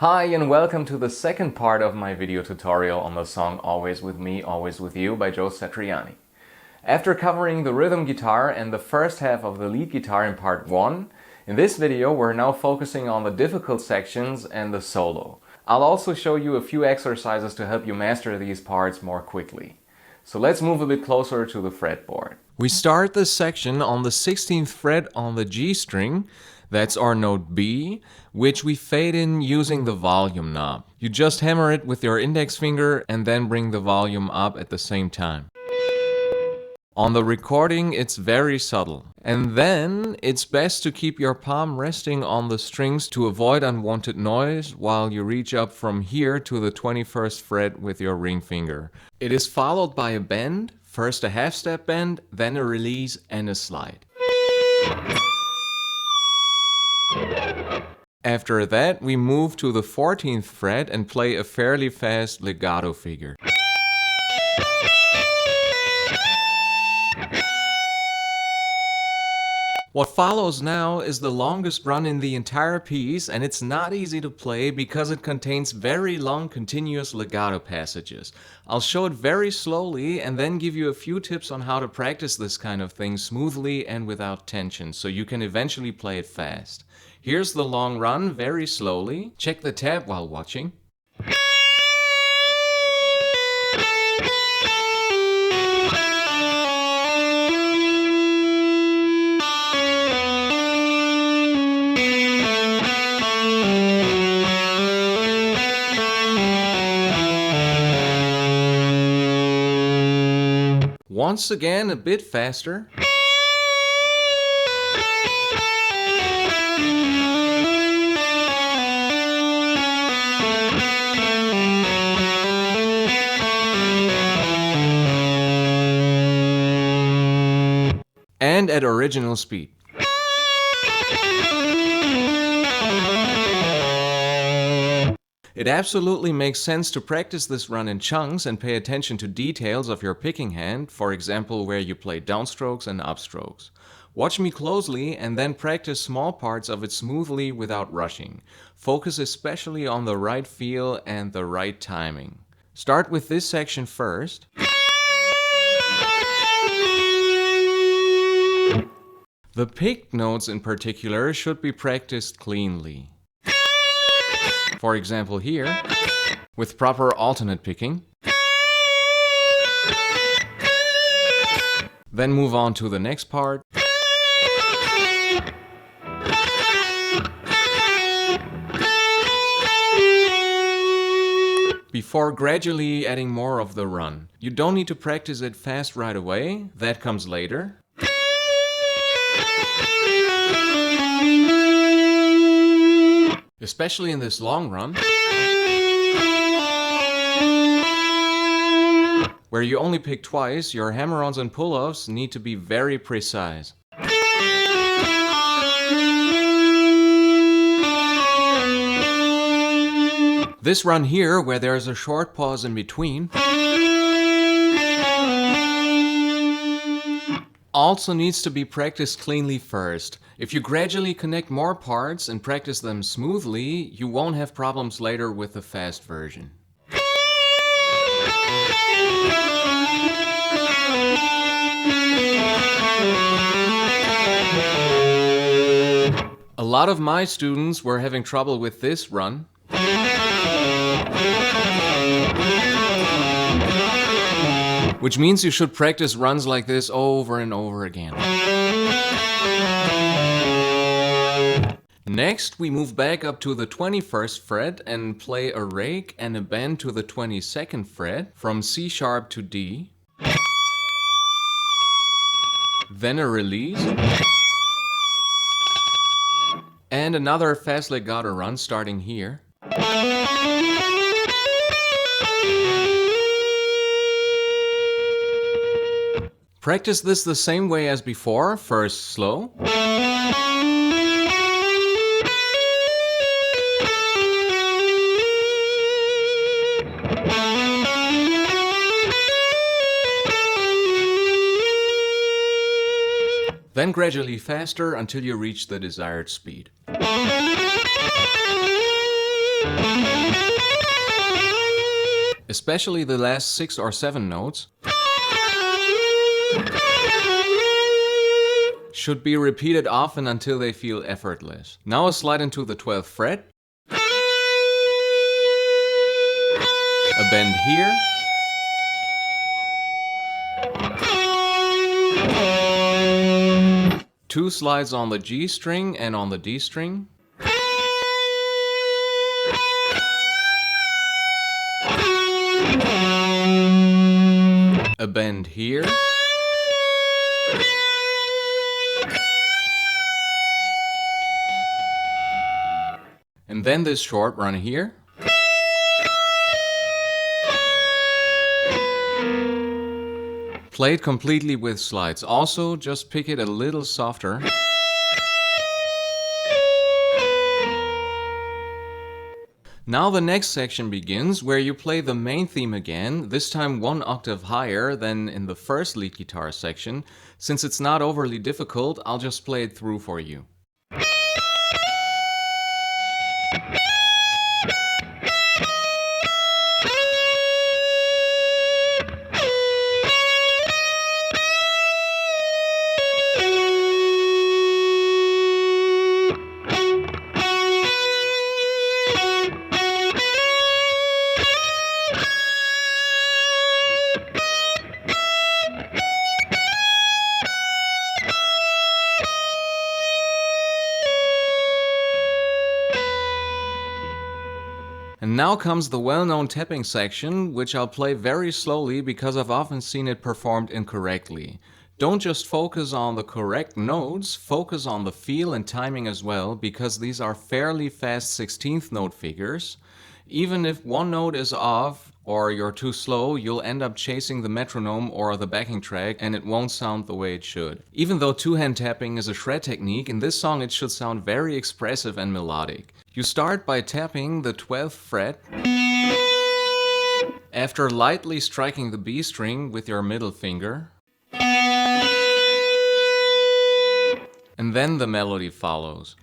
Hi and welcome to the second part of my video tutorial on the song Always With Me, Always With You by Joe Satriani. After covering the rhythm guitar and the first half of the lead guitar in part 1, in this video we're now focusing on the difficult sections and the solo. I'll also show you a few exercises to help you master these parts more quickly. So let's move a bit closer to the fretboard. We start this section on the 16th fret on the G string. That's our note B, which we fade in using the volume knob. You just hammer it with your index finger and then bring the volume up at the same time. On the recording, it's very subtle. And then it's best to keep your palm resting on the strings to avoid unwanted noise while you reach up from here to the 21st fret with your ring finger. It is followed by a bend, first a half step bend, then a release and a slide. After that, we move to the 14th fret and play a fairly fast legato figure. What follows now is the longest run in the entire piece, and it's not easy to play because it contains very long continuous legato passages. I'll show it very slowly and then give you a few tips on how to practice this kind of thing smoothly and without tension, so you can eventually play it fast. Here's the long run, very slowly. Check the tab while watching. Once again, a bit faster. And at original speed. It absolutely makes sense to practice this run in chunks and pay attention to details of your picking hand, for example where you play downstrokes and upstrokes. Watch me closely and then practice small parts of it smoothly without rushing. Focus especially on the right feel and the right timing. Start with this section first. The picked notes in particular should be practiced cleanly. For example here, with proper alternate picking. Then move on to the next part. Before gradually adding more of the run. You don't need to practice it fast right away, that comes later. Especially in this long run, where you only pick twice, your hammer-ons and pull-offs need to be very precise. This run here, where there's a short pause in between, also needs to be practiced cleanly first. If you gradually connect more parts and practice them smoothly, you won't have problems later with the fast version. A lot of my students were having trouble with this run. Which means you should practice runs like this over and over again. Next, we move back up to the 21st fret and play a rake and a bend to the 22nd fret from C sharp to D. Then a release. And another fast legato run starting here. Practice this the same way as before, first slow. Then gradually faster until you reach the desired speed. Especially the last 6 or 7 notes should be repeated often until they feel effortless. Now a slide into the 12th fret, a bend here, two slides on the G string and on the D string, a bend here, and then this short run here, played completely with slides. Also, just pick it a little softer. Now the next section begins, where you play the main theme again, this time 1 octave higher than in the first lead guitar section. Since it's not overly difficult, I'll just play it through for you. And now comes the well-known tapping section, which I'll play very slowly because I've often seen it performed incorrectly. Don't just focus on the correct notes, focus on the feel and timing as well, because these are fairly fast 16th note figures. Even if one note is off or you're too slow, you'll end up chasing the metronome or the backing track and it won't sound the way it should. Even though two-hand tapping is a shred technique, in this song it should sound very expressive and melodic. You start by tapping the 12th fret after lightly striking the B string with your middle finger, and then the melody follows.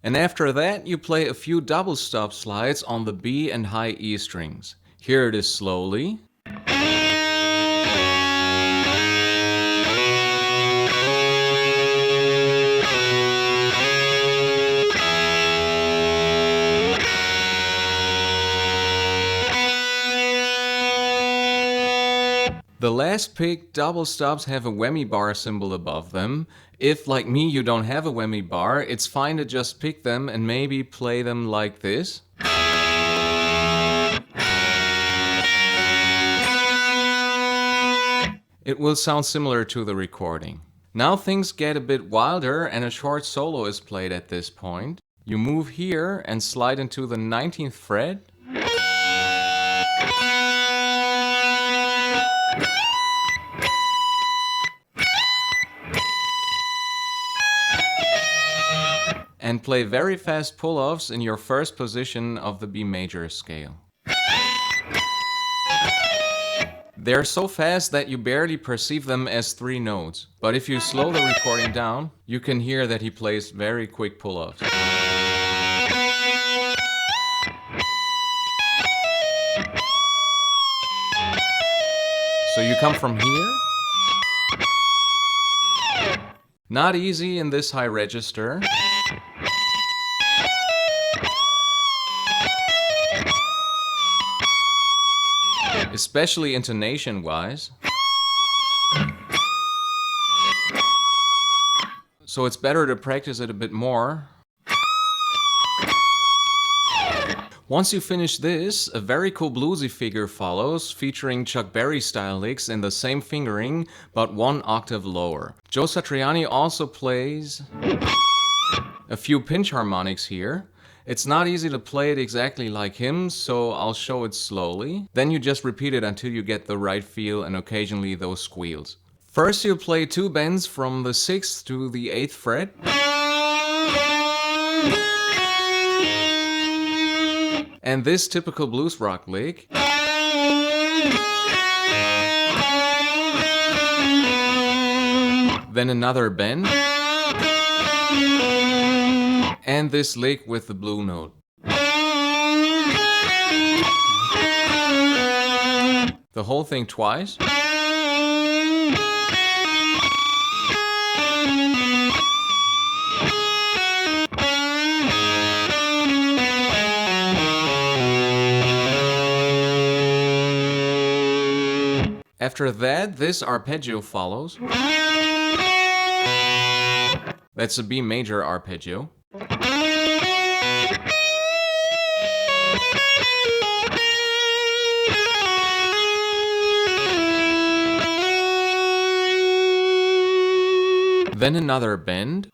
And after that, you play a few double stop slides on the B and high E strings. Here it is slowly. The last pick double stops have a whammy bar symbol above them. If, like me, you don't have a whammy bar, it's fine to just pick them and maybe play them like this. It will sound similar to the recording. Now things get a bit wilder and a short solo is played at this point. You move here and slide into the 19th fret. And play very fast pull-offs in your first position of the B major scale. They're so fast that you barely perceive them as 3 notes, but if you slow the recording down, you can hear that he plays very quick pull-offs. So you come from here. Not easy in this high register. especially intonation-wise. So it's better to practice it a bit more. Once you finish this, a very cool bluesy figure follows, featuring Chuck Berry-style licks in the same fingering, but 1 octave lower. Joe Satriani also plays a few pinch harmonics here. It's not easy to play it exactly like him, so I'll show it slowly. Then you just repeat it until you get the right feel and occasionally those squeals. First you play 2 bends from the 6th to the 8th fret. And this typical blues rock lick. Then another bend. And this lick with the blue note. The whole thing twice. After that, this arpeggio follows. That's a B major arpeggio. Then another bend.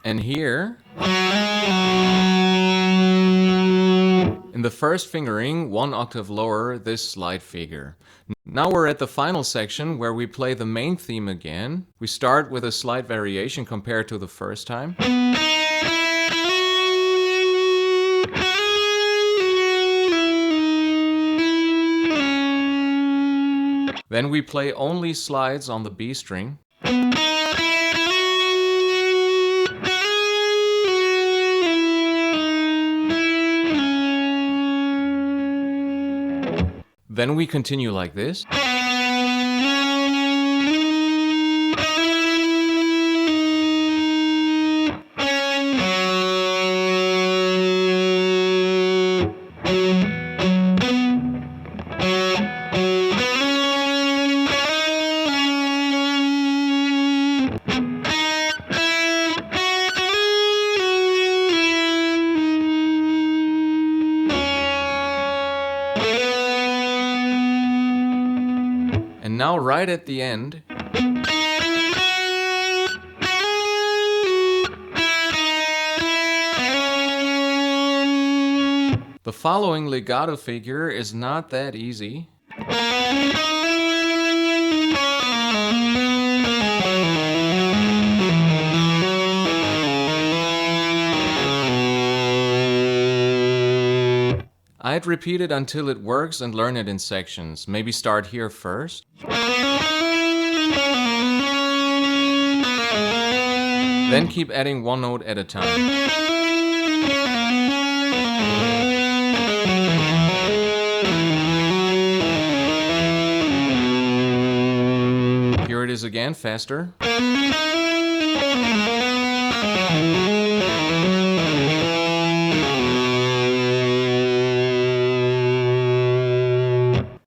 And here, in the first fingering, 1 octave lower, this slide figure. Now we're at the final section where we play the main theme again. We start with a slight variation compared to the first time. Then we play only slides on the B string. Then we continue like this. And now right at the end, the following legato figure is not that easy. I'd repeat it until it works and learn it in sections. Maybe start here first. Then keep adding 1 note at a time. Here it is again, faster.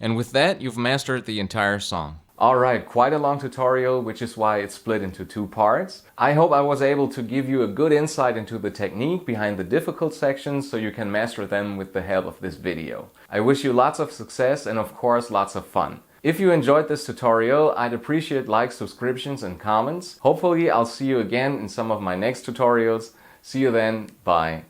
And with that, you've mastered the entire song. Alright, quite a long tutorial, which is why it's split into 2 parts. I hope I was able to give you a good insight into the technique behind the difficult sections so you can master them with the help of this video. I wish you lots of success and of course lots of fun. If you enjoyed this tutorial, I'd appreciate likes, subscriptions and comments. Hopefully I'll see you again in some of my next tutorials. See you then, bye.